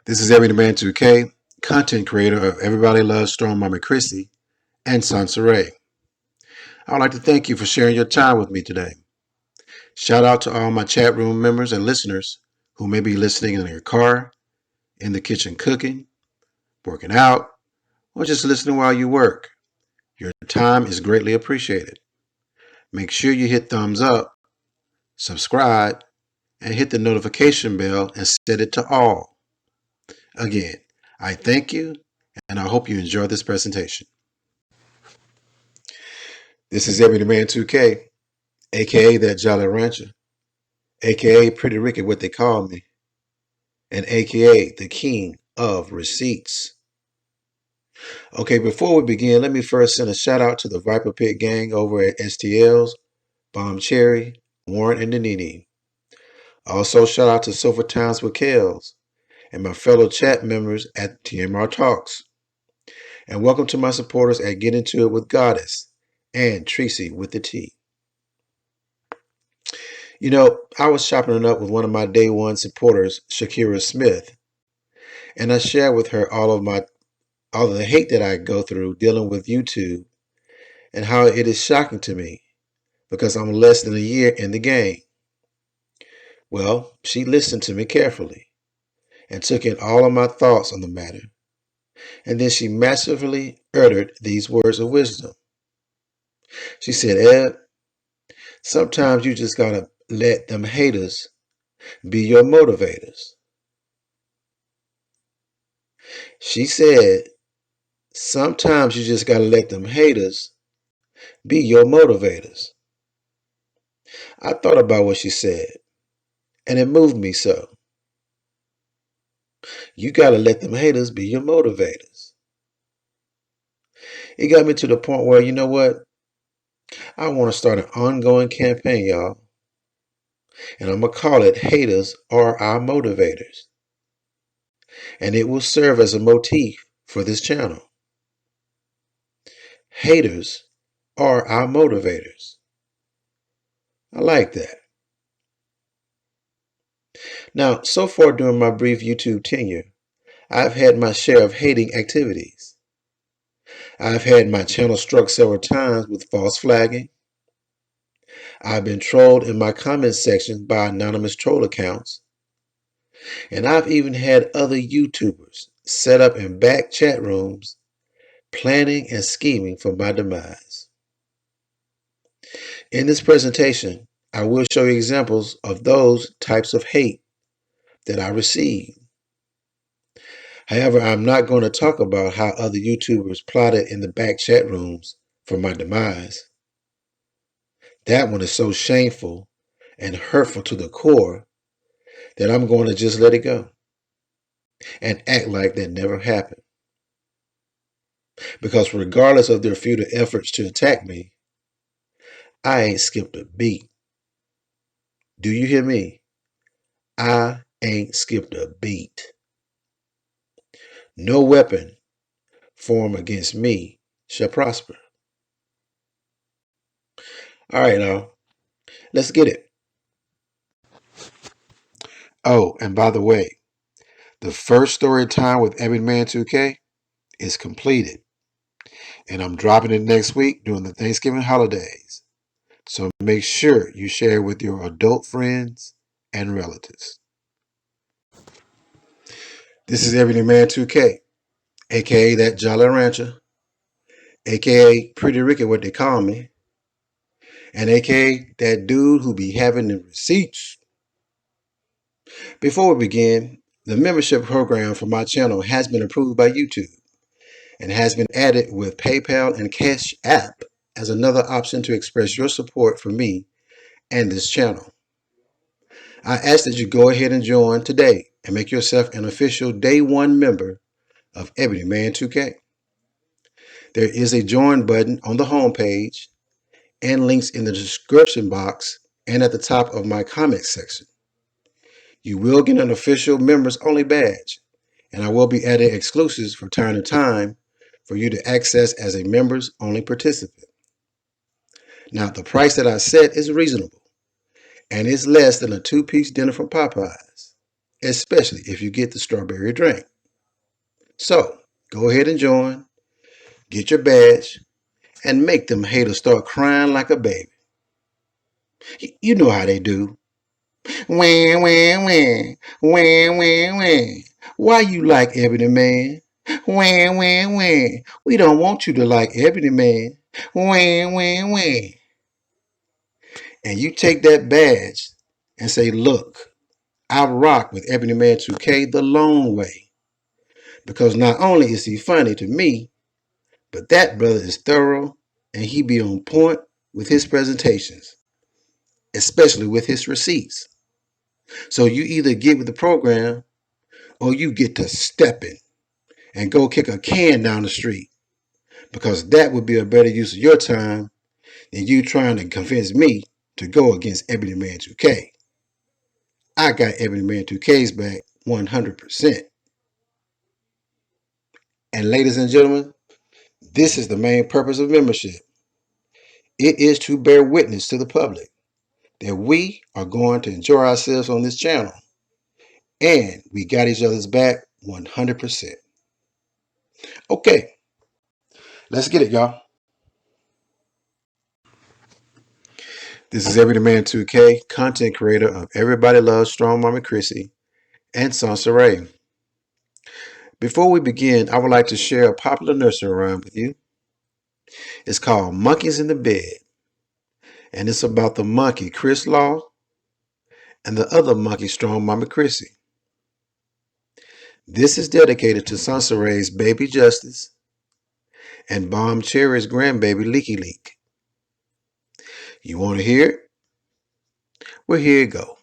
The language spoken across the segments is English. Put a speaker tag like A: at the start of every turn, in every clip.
A: This is Everyday 2K, content creator of Everybody Loves Strong Mama Chrissy and soncerae. I would like to thank you for sharing your time with me today. Shout out to all my chat room members and listeners who may be listening in your car, in the kitchen cooking, working out, or just listening while you work. Your time is greatly appreciated. Make sure you hit thumbs up, subscribe, and hit the notification bell and set it to all. Again, I thank you and I hope you enjoy this presentation. This is Everyday 2K, aka that Jolly Rancher, aka Pretty Ricky, what they call me, and aka the King of Receipts. Okay, before we begin, let me first send a shout out to the Viper Pit gang over at STL's, Bomb Cherry, Warren, and Danini. Also, shout out to Sofa Times with Kells and my fellow chat members at TMR Talks. And welcome to my supporters at Get Into It with Goddess and Tracy with the T. You know, I was chopping it up with one of my day one supporters, Shakira Smith, and I shared with her all of the hate that I go through dealing with YouTube and how it is shocking to me because I'm less than a year in the game. Well, she listened to me carefully and took in all of my thoughts on the matter, and then she masterfully uttered these words of wisdom. She said, Ed, sometimes you just gotta let them haters be your motivators. She said, sometimes you just gotta let them haters be your motivators. I thought about what she said, and it moved me so. You gotta let them haters be your motivators. It got me to the point where, you know what? I want to start an ongoing campaign, y'all. And I'm gonna call it Haters Are Our Motivators. And it will serve as a motif for this channel. Haters are our motivators. I like that. Now, so far during my brief YouTube tenure, I've had my share of hating activities. I've had my channel struck several times with false flagging. I've been trolled in my comments section by anonymous troll accounts. And I've even had other YouTubers set up in back chat rooms planning and scheming for my demise. In this presentation, I will show you examples of those types of hate that I received. However, I'm not going to talk about how other YouTubers plotted in the back chat rooms for my demise. That one is so shameful and hurtful to the core that I'm going to just let it go and act like that never happened. Because regardless of their futile efforts to attack me, I ain't skipped a beat. Do you hear me? I ain't skipped a beat. No weapon formed against me shall prosper. All right, now, let's get it. Oh, and by the way, the first story time with Everyday 2K is completed. And I'm dropping it next week during the Thanksgiving holidays. So make sure you share with your adult friends and relatives. This is Everyday 2K, aka that Jolly Rancher, aka Pretty Ricky, what they call me, and aka that dude who be having the receipts. Before we begin, the membership program for my channel has been approved by YouTube and has been added with PayPal and Cash App as another option to express your support for me and this channel. I ask that you go ahead and join today and make yourself an official Day 1 member of Everyday 2K. There is a join button on the homepage and links in the description box and at the top of my comments section. You will get an official members only badge, and I will be adding exclusives from time to time for you to access as a members only participant. Now, the price that I set is reasonable, and it's less than a 2-piece dinner from Popeyes, especially if you get the strawberry drink. So, go ahead and join, get your badge, and make them haters start crying like a baby. You know how they do. Wah, wah, wah, wah, wah, wah. Why you like Ebony Man? Wah, wah, wah. We don't want you to like Ebony Man. Wah, wah, wah. And you take that badge and say, look, I rock with Ebony Man 2K the long way. Because not only is he funny to me, but that brother is thorough and he be on point with his presentations, especially with his receipts. So you either get with the program or you get to stepping and go kick a can down the street, because that would be a better use of your time than you trying to convince me to go against Ebony Man 2K. I got Ebony Man 2K's back 100%. And ladies and gentlemen, this is the main purpose of membership. It is to bear witness to the public that we are going to enjoy ourselves on this channel. And we got each other's back 100%. Okay, let's get it, y'all. This is Everyday Man 2K, content creator of Everybody Loves Strong Mommy Chrissy and soncerae. Before we begin, I would like to share a popular nursery rhyme with you. It's called Monkeys in the Bed, and it's about the monkey Chris Law and the other monkey Strong Mommy Chrissy. This is dedicated to soncerae's baby Justice and Bomb Cherry's grandbaby Leaky Leak. You want to hear it? Well, here it go.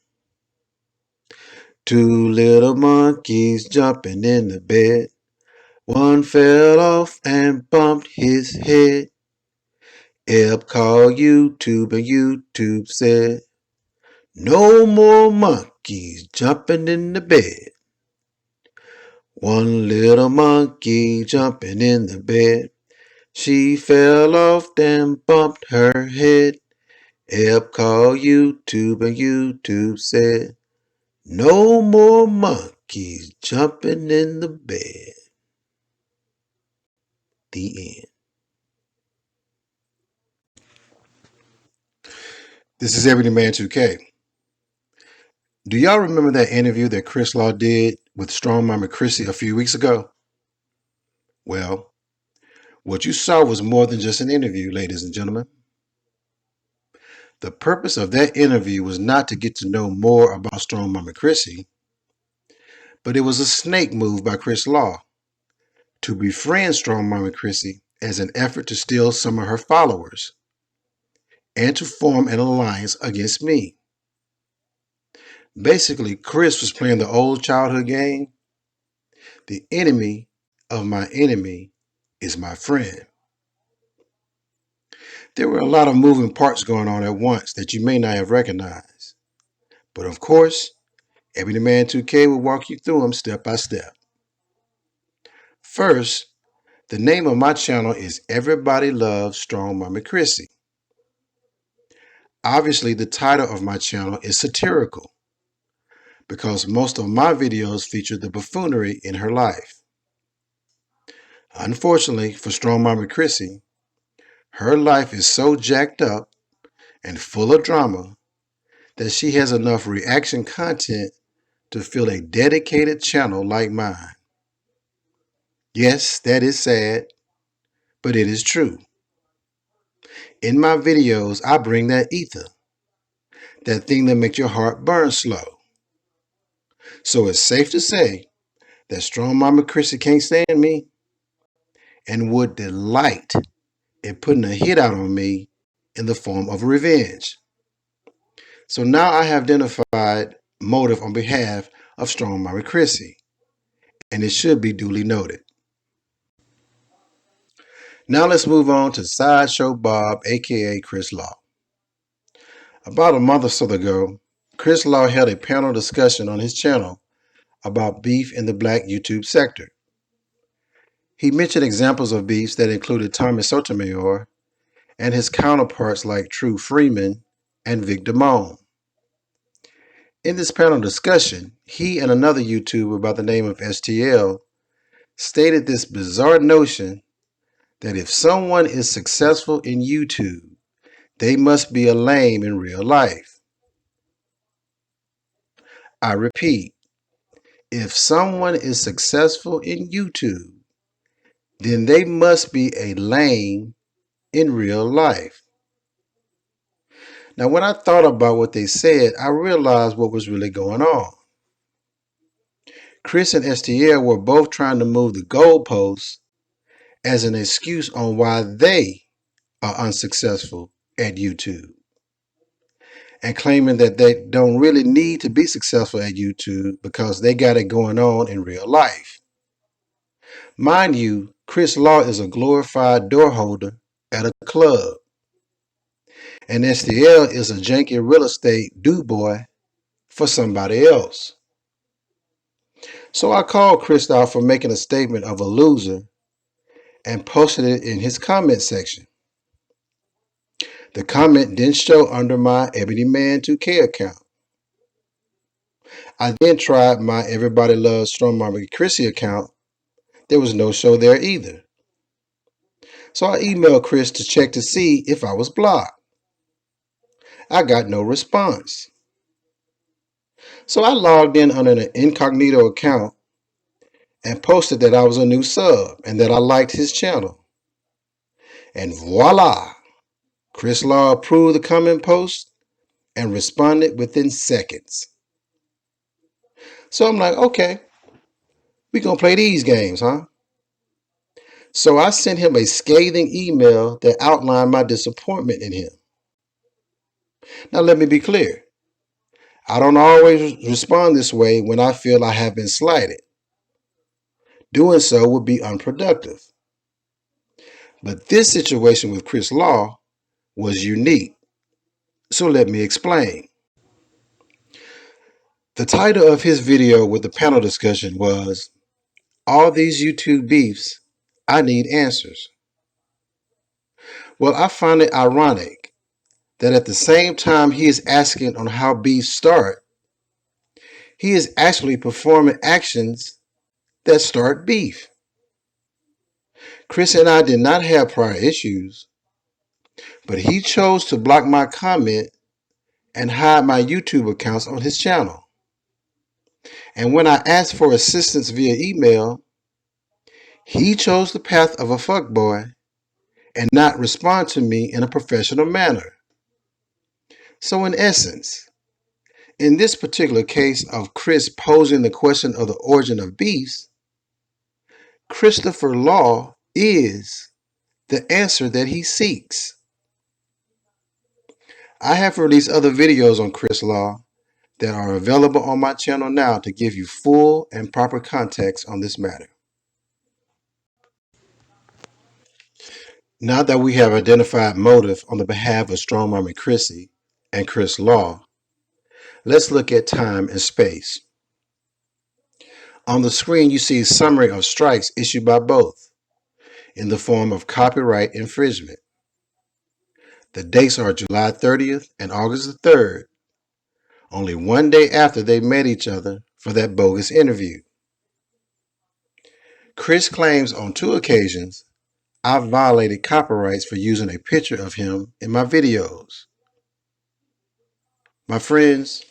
A: Two little monkeys jumping in the bed. One fell off and bumped his head. Eb called YouTube and YouTube said, no more monkeys jumping in the bed. One little monkey jumping in the bed. She fell off and bumped her head. Eb called YouTube and YouTube said, no more monkeys jumping in the bed. The end. This is Everyday Man 2K. Do y'all remember that interview that Chris Law did with Strong Mama Chrissy a few weeks ago? Well, what you saw was more than just an interview, ladies and gentlemen. The purpose of that interview was not to get to know more about Strong Mama Chrissy, but it was a snake move by Chris Law to befriend Strong Mama Chrissy as an effort to steal some of her followers and to form an alliance against me. Basically, Chris was playing the old childhood game. The enemy of my enemy is my friend. There were a lot of moving parts going on at once that you may not have recognized. But of course, Everyday Man 2K will walk you through them step by step. First, the name of my channel is Everybody Loves Strong Mommy Chrissy. Obviously, the title of my channel is satirical because most of my videos feature the buffoonery in her life. Unfortunately for Strong Mommy Chrissy, her life is so jacked up and full of drama that she has enough reaction content to fill a dedicated channel like mine. Yes, that is sad, but it is true. In my videos, I bring that ether, that thing that makes your heart burn slow. So it's safe to say that Strong Mama Chrissy can't stand me and would delight in putting a hit out on me in the form of revenge. So now I have identified motive on behalf of Strong Mama Chrissy, and it should be duly noted. Now let's move on to Sideshow Bob, aka Chris Law. About a month or so ago, Chris Law held a panel discussion on his channel about beef in the black YouTube sector. He mentioned examples of beefs that included Tommy Sotomayor and his counterparts like True Freeman and Vic Damone. In this panel discussion, he and another YouTuber by the name of STL stated this bizarre notion that if someone is successful in YouTube, they must be a lame in real life. I repeat, if someone is successful in YouTube, then they must be a lame in real life. Now, when I thought about what they said, I realized what was really going on. Chris and STL were both trying to move the goalposts as an excuse on why they are unsuccessful at YouTube, and claiming that they don't really need to be successful at YouTube because they got it going on in real life. Mind you, Chris Law is a glorified door holder at a club, and STL is a janky real estate do-boy for somebody else. So I called Chris out for making a statement of a loser and posted it in his comment section. The comment didn't show under my Ebony Man 2K account. I then tried my Everybody Loves Strong Mama Chrissy account. There was no show there either. So I emailed Chris to check to see if I was blocked. I got no response. So I logged in under an incognito account and posted that I was a new sub and that I liked his channel. And voila! Chris Law approved the comment post and responded within seconds. So I'm like, okay, we gonna play these games, huh? So I sent him a scathing email that outlined my disappointment in him. Now let me be clear. I don't always respond this way when I feel I have been slighted. Doing so would be unproductive. But this situation with Chris Law was unique. So let me explain. The title of his video with the panel discussion was, All These YouTube Beefs, I Need Answers. Well, I find it ironic that at the same time he is asking on how beefs start, he is actually performing actions that start beef. Chris and I did not have prior issues, but he chose to block my comment and hide my YouTube accounts on his channel. And when I asked for assistance via email, he chose the path of a fuckboy and not respond to me in a professional manner. So in essence, in this particular case of Chris posing the question of the origin of beefs, Christopher Law is the answer that he seeks. I have released other videos on Chris Law that are available on my channel now to give you full and proper context on this matter. Now that we have identified motive on the behalf of Strong Mommy Chrissy and Chris Law, let's look at time and space. On the screen, you see a summary of strikes issued by both in the form of copyright infringement. The dates are July 30th and August the 3rd, only one day after they met each other for that bogus interview. Chris claims on 2 occasions I violated copyrights for using a picture of him in my videos. My friends,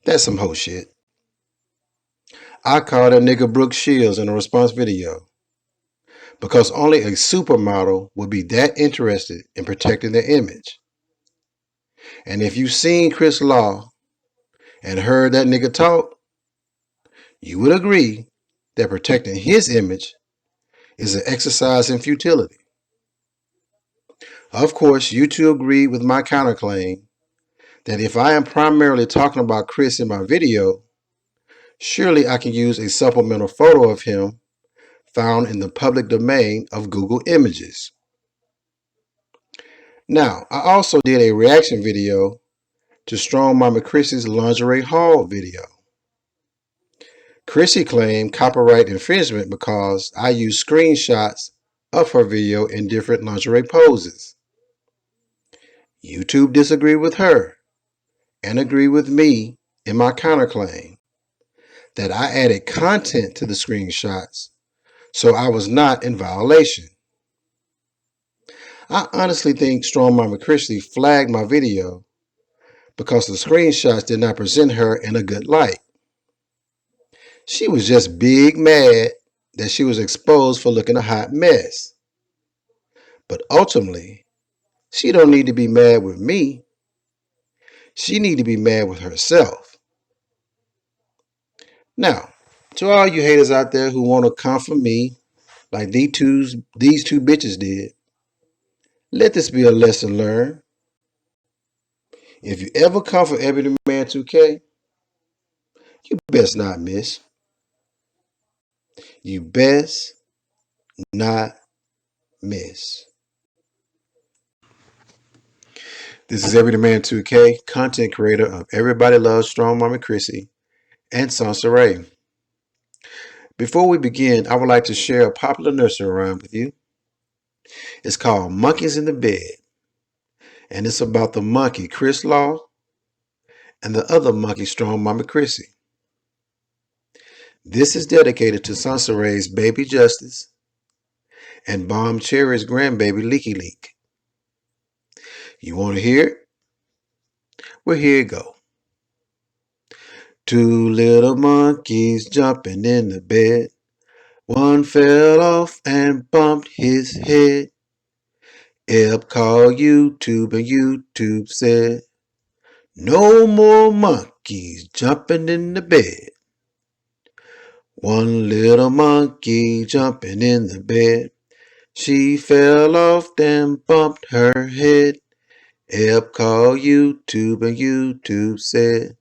A: that's some hoe shit. I called that nigga Brooke Shields in a response video because only a supermodel would be that interested in protecting their image. And if you've seen Chris Law and heard that nigga talk, you would agree that protecting his image is an exercise in futility. Of course, you two agree with my counterclaim that if I am primarily talking about Chris in my video, surely I can use a supplemental photo of him found in the public domain of Google Images. Now, I also did a reaction video to Strong Mama Chrissy's lingerie haul video. Chrissy claimed copyright infringement because I used screenshots of her video in different lingerie poses. YouTube disagreed with her and agreed with me in my counterclaim that I added content to the screenshots, so I was not in violation. I honestly think Strong Mama Chrissy flagged my video because the screenshots did not present her in a good light. She was just big mad that she was exposed for looking a hot mess. But ultimately, she don't need to be mad with me. She need to be mad with herself. Now, to all you haters out there who want to come for me like these two bitches did, let this be a lesson learned. If you ever come for Ebony Man 2K, you best not miss. You best not miss. This is Everyday Man 2K, content creator of Everybody Loves Strong Mama Chrissy and soncerae. Before we begin, I would like to share a popular nursery rhyme with you. It's called Monkeys in the Bed, and it's about the monkey Chris Law and the other monkey Strong Mama Chrissy. This is dedicated to soncerae's baby Justice and Bomb Cherry's grandbaby Leaky Leak. You want to hear it? Well, here you go. Two little monkeys jumping in the bed. One fell off and bumped his head. Eb called YouTube and YouTube said, no more monkeys jumping in the bed. One little monkey jumping in the bed. She fell off and bumped her head. Eb called YouTube and YouTube said,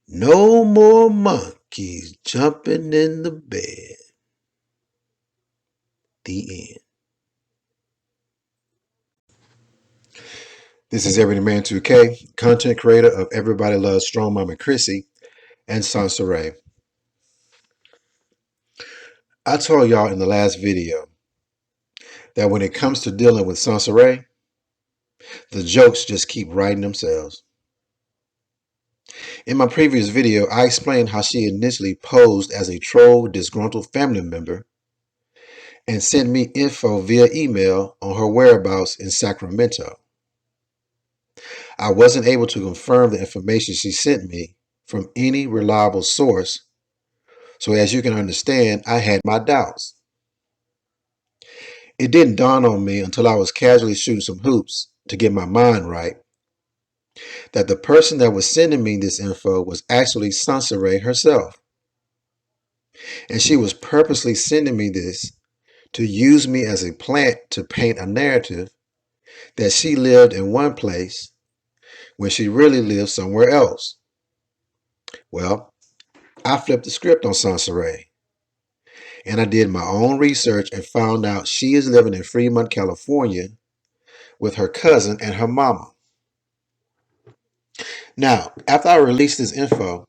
A: no more monkeys jumping in the bed. The end. This is Everyday Man 2K, content creator of Everybody Loves Strong Mama Chrissy and soncerae. I told y'all in the last video that when it comes to dealing with soncerae, the jokes just keep writing themselves. In my previous video, I explained how she initially posed as a troll disgruntled family member and sent me info via email on her whereabouts in Sacramento. I wasn't able to confirm the information she sent me from any reliable source, so as you can understand, I had my doubts. It didn't dawn on me until I was casually shooting some hoops to get my mind right that the person that was sending me this info was actually soncerae herself. And she was purposely sending me this to use me as a plant to paint a narrative that she lived in one place when she really lived somewhere else. Well, I flipped the script on soncerae, and I did my own research and found out she is living in Fremont, California with her cousin and her mama. Now, after I released this info,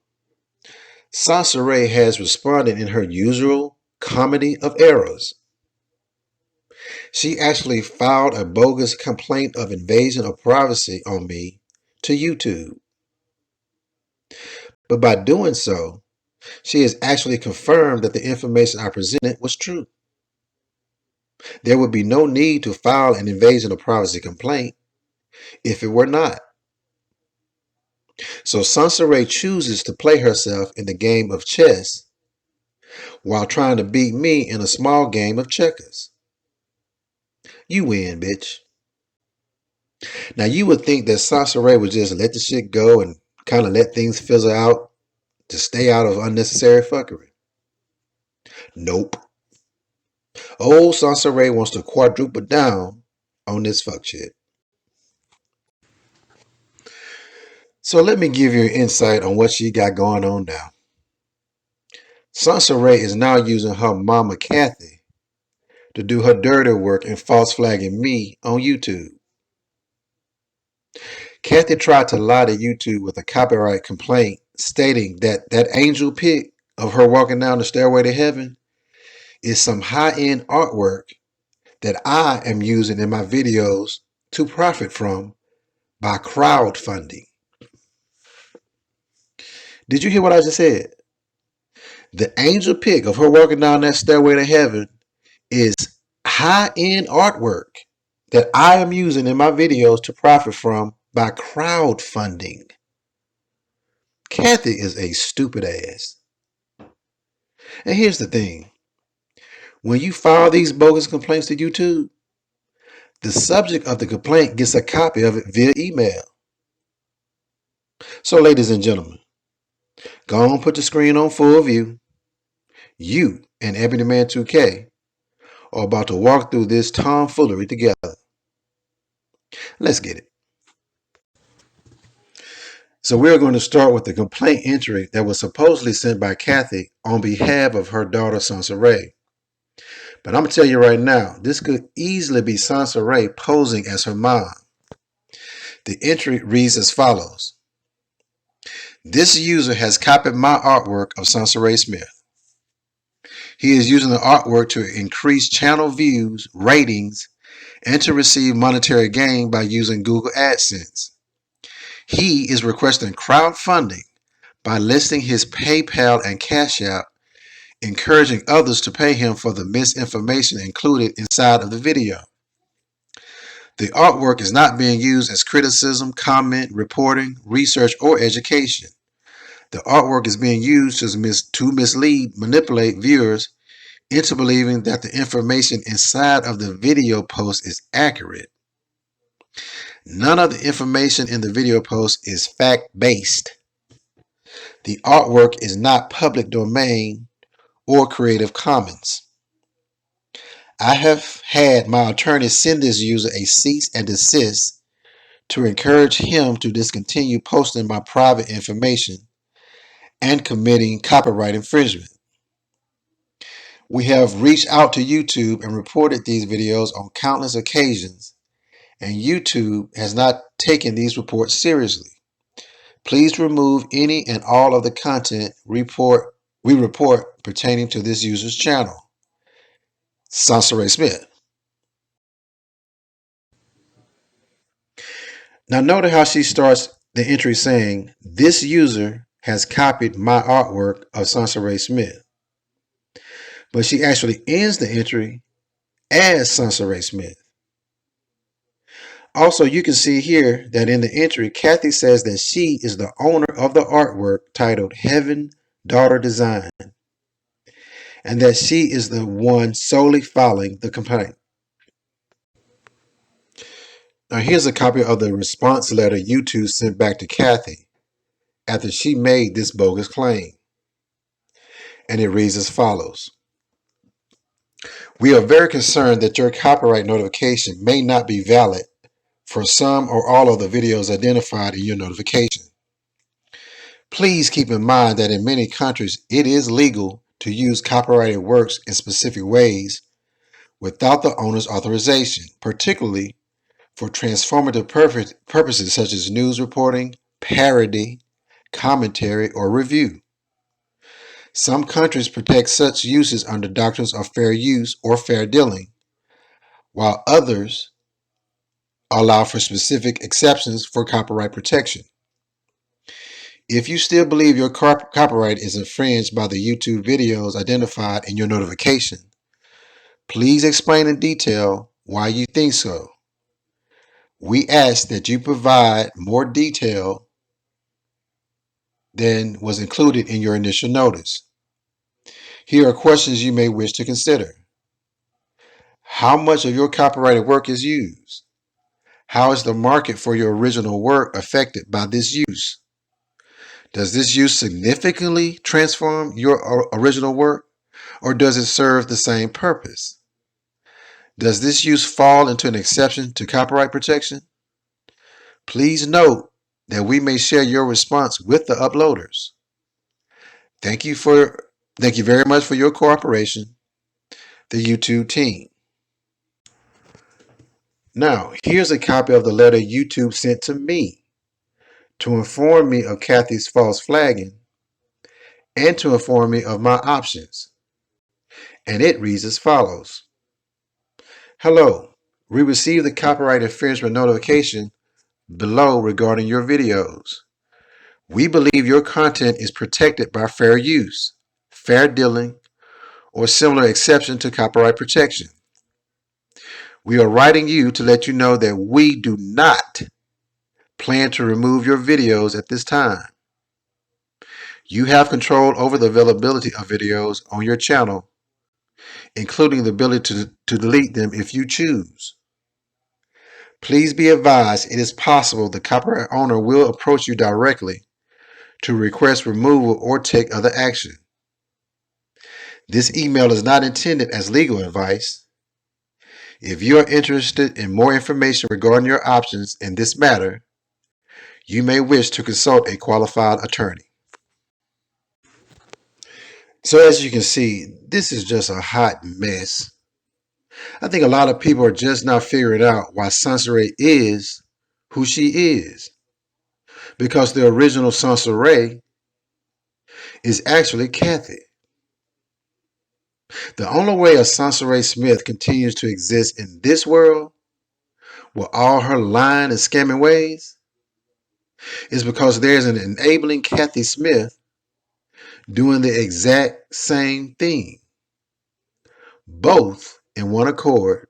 A: soncerae has responded in her usual comedy of errors. She actually filed a bogus complaint of invasion of privacy on me to YouTube. But by doing so, she has actually confirmed that the information I presented was true. There would be no need to file an invasion of privacy complaint if it were not. So soncerae chooses to play herself in the game of chess while trying to beat me in a small game of checkers. You win, bitch. Now you would think that soncerae would just let the shit go and kind of let things fizzle out to stay out of unnecessary fuckery. Nope. Old soncerae wants to quadruple down on this fuck shit. So let me give you an insight on what she got going on now. soncerae is now using her mama Kathy to do her dirty work and false flagging me on YouTube. Kathy tried to lie to YouTube with a copyright complaint stating that that angel pic of her walking down the stairway to heaven is some high-end artwork that I am using in my videos to profit from by crowdfunding. Did you hear what I just said? The angel pic of her walking down that stairway to heaven is high-end artwork that I am using in my videos to profit from by crowdfunding. Kathy is a stupid ass. And here's the thing. When you file these bogus complaints to YouTube, the subject of the complaint gets a copy of it via email. So, ladies and gentlemen, go on, put the screen on full view. You and Ebony Man 2K are about to walk through this tomfoolery together. Let's get it. So we're going to start with the complaint entry that was supposedly sent by Kathy on behalf of her daughter soncerae. But I'm going to tell you right now, this could easily be soncerae posing as her mom. The entry reads as follows. This user has copied my artwork of soncerae Smith. He is using the artwork to increase channel views, ratings, and to receive monetary gain by using Google AdSense. He is requesting crowdfunding by listing his PayPal and Cash App, encouraging others to pay him for the misinformation included inside of the video. The artwork is not being used as criticism, comment, reporting, research, or education. The artwork is being used to mislead, manipulate viewers into believing that the information inside of the video post is accurate. None of the information in the video post is fact-based. The artwork is not public domain or Creative Commons. I have had my attorney send this user a cease and desist to encourage him to discontinue posting my private information and committing copyright infringement. We have reached out to YouTube and reported these videos on countless occasions, and YouTube has not taken these reports seriously. Please remove any and all of the content we report pertaining to this user's channel. soncerae Smith. Now notice how she starts the entry saying, this user has copied my artwork of soncerae Smith. But she actually ends the entry as soncerae Smith. Also, you can see here that in the entry, Kathy says that she is the owner of the artwork titled Heaven Daughter Design, and that she is the one solely filing the complaint. Now here's a copy of the response letter YouTube sent back to Kathy after she made this bogus claim. And it reads as follows. We are very concerned that your copyright notification may not be valid for some or all of the videos identified in your notification. Please keep in mind that in many countries it is legal to use copyrighted works in specific ways without the owner's authorization, particularly for transformative purposes such as news reporting, parody, commentary, or review. Some countries protect such uses under doctrines of fair use or fair dealing, while others allow for specific exceptions for copyright protection. If you still believe your copyright is infringed by the YouTube videos identified in your notification, please explain in detail why you think so. We ask that you provide more detail than was included in your initial notice. Here are questions you may wish to consider. How much of your copyrighted work is used? How is the market for your original work affected by this use? Does this use significantly transform your original work, or does it serve the same purpose? Does this use fall into an exception to copyright protection? Please note that we may share your response with the uploaders. Thank you very much for your cooperation, the YouTube team. Now, here's a copy of the letter YouTube sent to me to inform me of Kathy's false flagging and to inform me of my options. And it reads as follows. Hello, we received the copyright infringement notification below regarding your videos. We believe your content is protected by fair use, fair dealing, or similar exception to copyright protection. We are writing you to let you know that we do not plan to remove your videos at this time. You have control over the availability of videos on your channel, including the ability to delete them if you choose. Please be advised it is possible the copyright owner will approach you directly to request removal or take other action. This email is not intended as legal advice. If you are interested in more information regarding your options in this matter, you may wish to consult a qualified attorney. So as you can see, this is just a hot mess. I think a lot of people are just not figuring out why soncerae is who she is. Because the original soncerae is actually Kathy. The only way a soncerae Smith continues to exist in this world with all her lying and scamming ways is because there's an enabling Kathy Smith doing the exact same thing. Both in one accord,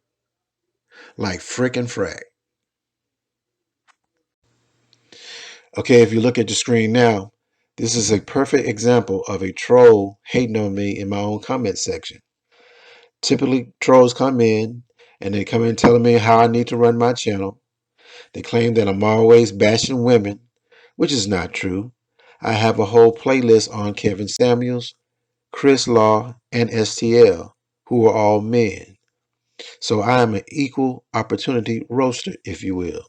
A: like frickin' frack. Okay, if you look at the screen now, this is a perfect example of a troll hating on me in my own comment section. Typically, trolls come in and they come in telling me how I need to run my channel. They claim that I'm always bashing women, which is not true. I have a whole playlist on Kevin Samuels, Chris Law, and STL, who are all men. So I am an equal opportunity roaster, if you will.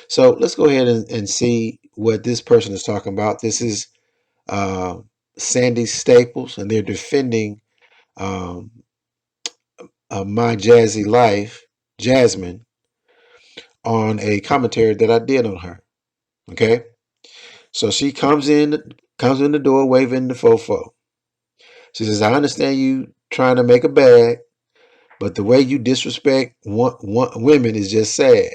A: So let's go ahead and see what this person is talking about. This is Sandy Staples, and they're defending My Jazzy Life, Jasmine, on a commentary that I did on her. Okay, so she comes in the door waving the fofo. She says, "I understand you trying to make a bag, but the way you disrespect women is just sad.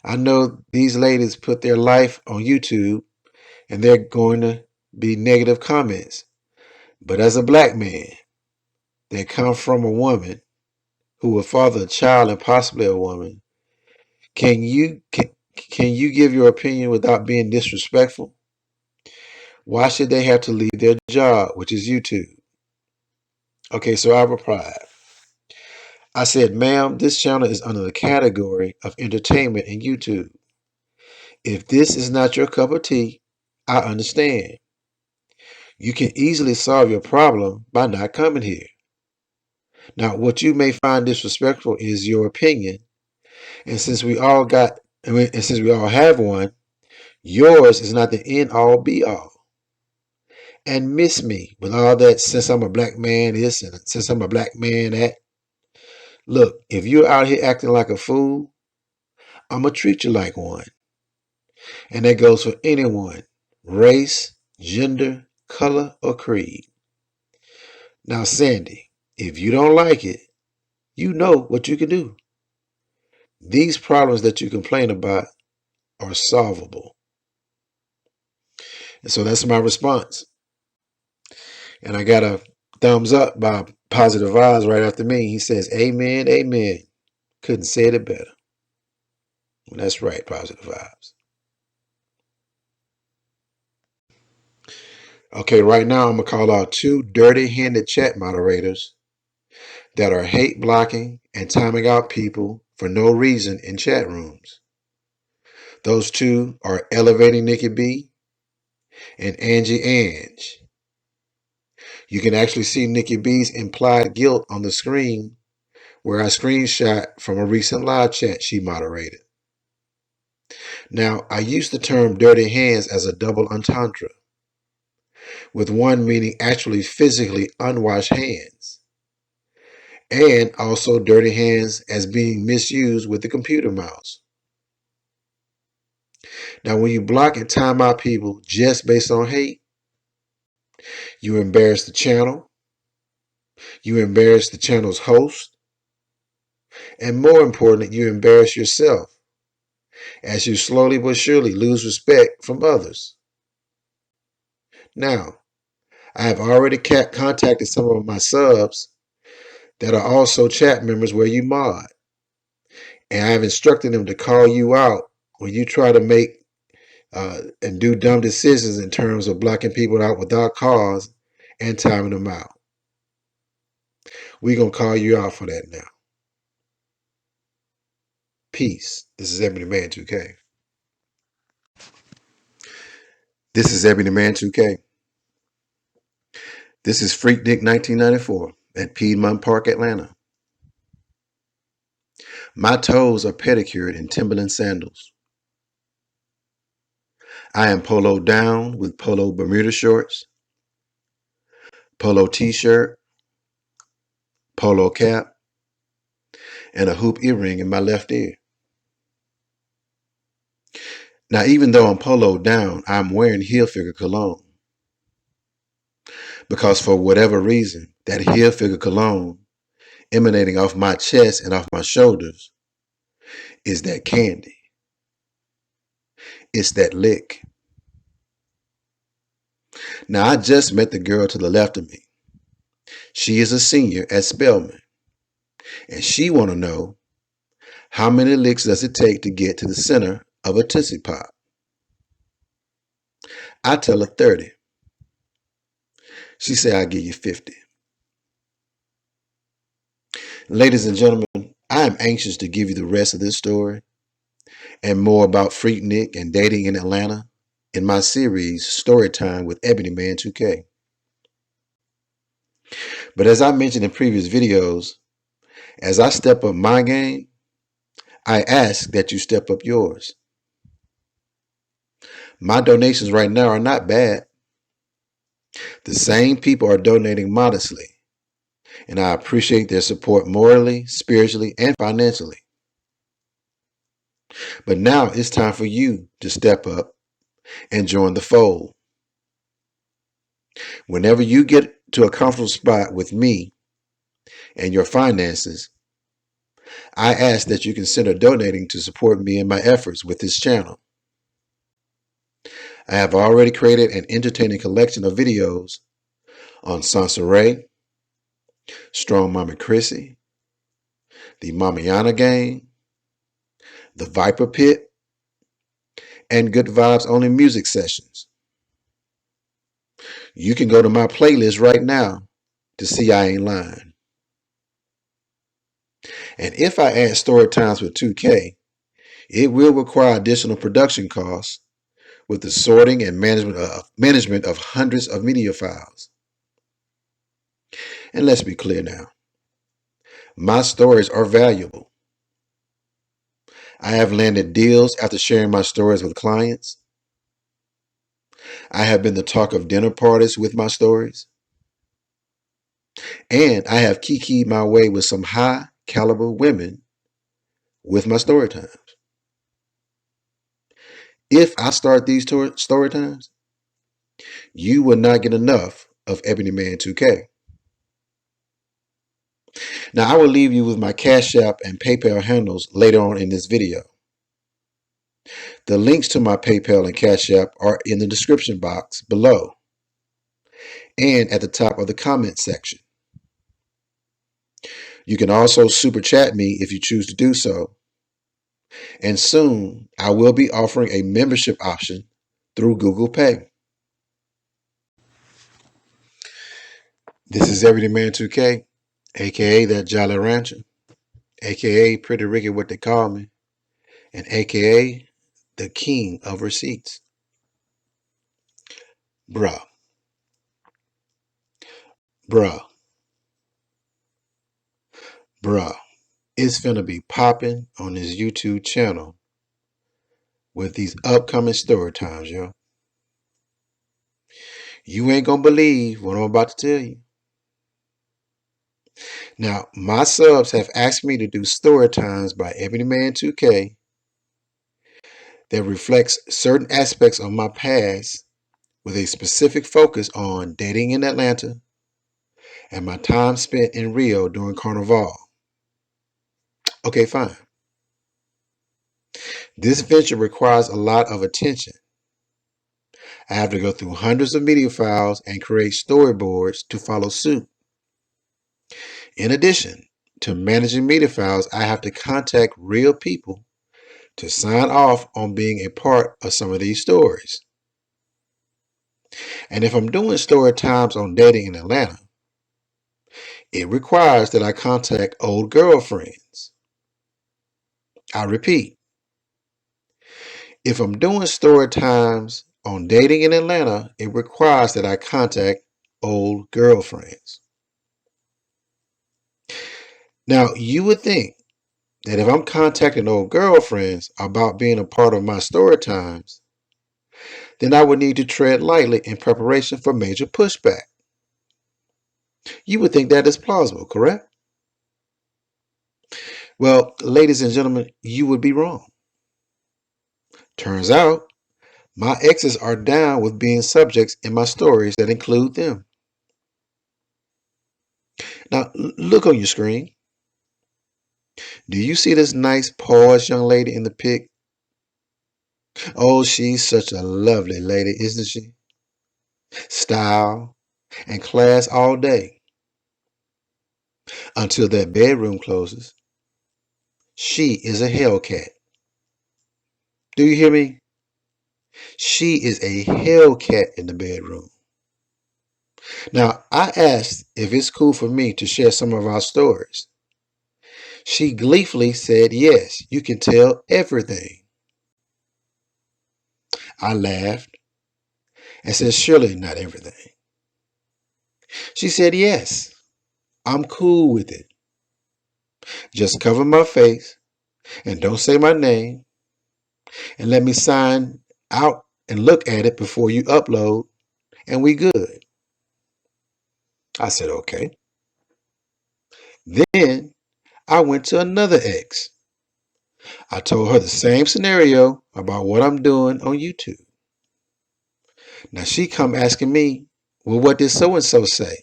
A: I know these ladies put their life on YouTube, and they're going to be negative comments. But as a black man that come from a woman who will father a child and possibly a woman, can you give your opinion without being disrespectful? Why should they have to leave their job, which is YouTube?" Okay, so I replied. I said, "Ma'am, this channel is under the category of entertainment in YouTube. If this is not your cup of tea, I understand. You can easily solve your problem by not coming here. Now, what you may find disrespectful is your opinion, and since we all have one, yours is not the end all be all. And miss me with all that since I'm a black man this and since I'm a black man that. Look, if you're out here acting like a fool, I'm going to treat you like one. And that goes for anyone, race, gender, color, or creed. Now, Sandy, if you don't like it, you know what you can do. These problems that you complain about are solvable." And so that's my response. And I got a thumbs up by Positive Vibes right after me. He says, "Amen, amen. Couldn't say it better." Well, that's right, Positive Vibes. Okay, right now I'm going to call out 2 dirty-handed chat moderators that are hate blocking and timing out people for no reason in chat rooms. Those 2 are Elevating Nikki B and Angie Ange. You can actually see Nikki B's implied guilt on the screen where I screenshot from a recent live chat she moderated. Now, I use the term dirty hands as a double entendre, with one meaning actually physically unwashed hands, and also dirty hands as being misused with the computer mouse. Now, when you block and time out people just based on hate, you embarrass the channel, you embarrass the channel's host, and more importantly, you embarrass yourself as you slowly but surely lose respect from others. Now, I have already contacted some of my subs that are also chat members where you mod, and I have instructed them to call you out when you try to make and do dumb decisions in terms of blocking people out without cause and timing them out. We're going to call you out for that now. Peace. This is Ebony Man 2K. This is Ebony Man 2K. This is Freaknik 1994 at Piedmont Park, Atlanta. My toes are pedicured in Timberland sandals. I am poloed down with polo Bermuda shorts, polo t-shirt, polo cap, and a hoop earring in my left ear. Now, even though I'm poloed down, I'm wearing heel figure cologne. Because for whatever reason, that heel figure cologne emanating off my chest and off my shoulders is that candy. It's that lick. Now, I just met the girl to the left of me. She is a senior at Spelman, and she want to know how many licks does it take to get to the center of a Tootsie Pop. I tell her 30. She say I'll give you 50. Ladies and gentlemen, I am anxious to give you the rest of this story and more about Freaknik and dating in Atlanta in my series Storytime with Ebony Man 2K. But as I mentioned in previous videos, as I step up my game, I ask that you step up yours. My donations right now are not bad. The same people are donating modestly, and I appreciate their support morally, spiritually, and financially. But now it's time for you to step up and join the fold. Whenever you get to a comfortable spot with me and your finances, I ask that you consider donating to support me in my efforts with this channel. I have already created an entertaining collection of videos on soncerae, Strong Mama Chrissy, the Mamiana Gang, the Viper Pit, and Good Vibes Only music sessions. You can go to my playlist right now to see I ain't lying. And if I add story times with 2K, it will require additional production costs with the sorting and management of hundreds of media files. And let's be clear now. My stories are valuable. I have landed deals after sharing my stories with clients. I have been the talk of dinner parties with my stories. And I have kikied my way with some high caliber women with my story times. If I start these story times, you will not get enough of Ebony Man 2K. Now, I will leave you with my Cash App and PayPal handles later on in this video. The links to my PayPal and Cash App are in the description box below and at the top of the comment section. You can also super chat me if you choose to do so. And soon, I will be offering a membership option through Google Pay. This is Everyday Man 2K, aka that Jolly Rancher, aka Pretty Ricky what they call me, and aka the King of Receipts. Bruh. It's finna be popping on this YouTube channel with these upcoming story times, yo. You ain't gonna believe what I'm about to tell you. Now, my subs have asked me to do story times by Ebony Man 2K that reflects certain aspects of my past with a specific focus on dating in Atlanta and my time spent in Rio during Carnival. Okay, fine. This venture requires a lot of attention. I have to go through hundreds of media files and create storyboards to follow suit. In addition to managing media files, I have to contact real people to sign off on being a part of some of these stories. And if I'm doing story times on dating in Atlanta, it requires that I contact old girlfriends. I repeat, if I'm doing story times on dating in Atlanta, it requires that I contact old girlfriends. Now, you would think that if I'm contacting old girlfriends about being a part of my story times, then I would need to tread lightly in preparation for major pushback. You would think that is plausible, correct? Well, ladies and gentlemen, you would be wrong. Turns out, my exes are down with being subjects in my stories that include them. Now, look on your screen. Do you see this nice poised young lady in the pic? Oh, she's such a lovely lady, isn't she? Style and class all day. Until that bedroom closes. She is a Hellcat. Do you hear me? She is a Hellcat in the bedroom. Now, I asked if it's cool for me to share some of our stories. She gleefully said yes, you can tell everything. I laughed and said, surely not everything. She said, yes, I'm cool with it. Just cover my face and don't say my name and let me sign out and look at it before you upload and we good. I said, okay. Then I went to another ex. I told her the same scenario about what I'm doing on YouTube. Now she come asking me, well, what did so-and-so say?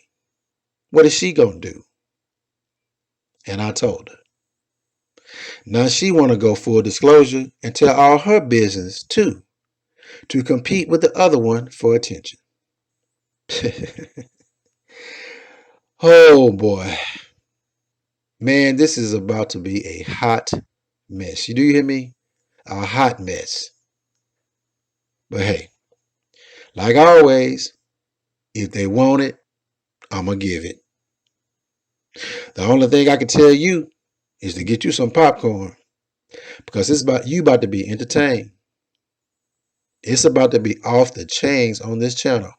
A: What is she gonna do? And I told her. Now she wanna go full disclosure and tell all her business too, to compete with the other one for attention. Oh boy. Man, this is about to be a hot mess. You do hear me? A hot mess. But hey, like always, if they want it, I'm going to give it. The only thing I can tell you is to get you some popcorn because it's about you about to be entertained. It's about to be off the chains on this channel.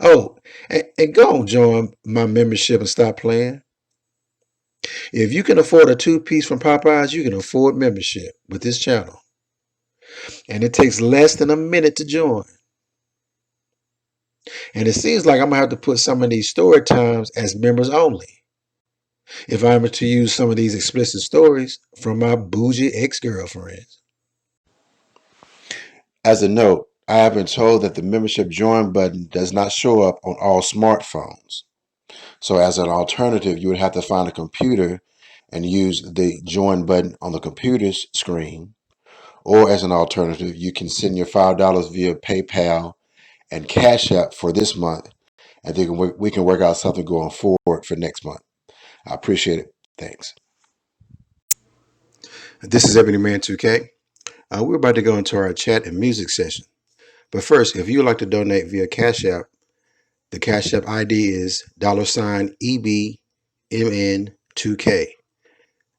A: Oh, and go on, join my membership and stop playing. If you can afford a two-piece from Popeyes, you can afford membership with this channel. And it takes less than a minute to join. And it seems like I'm going to have to put some of these story times as members only if I'm to use some of these explicit stories from my bougie ex-girlfriends. As a note, I have been told that the membership join button does not show up on all smartphones. So as an alternative, you would have to find a computer and use the join button on the computer's screen. Or as an alternative, you can send your $5 via PayPal and Cash App for this month. And then we can work out something going forward for next month. I appreciate it. Thanks. This is Ebony Man 2K. We're about to go into our chat and music session. But first, if you would like to donate via Cash App, the Cash App ID is $EBMN2K.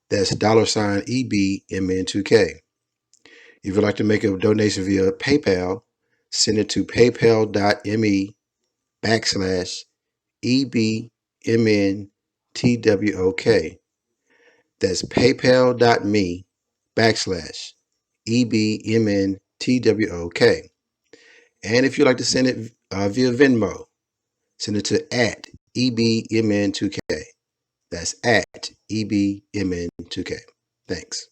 A: That's $EBMN2K. If you'd like to make a donation via PayPal, send it to paypal.me/EBMNTWOK. That's paypal.me/EBMNTWOK. And if you'd like to send it via Venmo, send it to @EBMN2K. That's @EBMN2K. Thanks.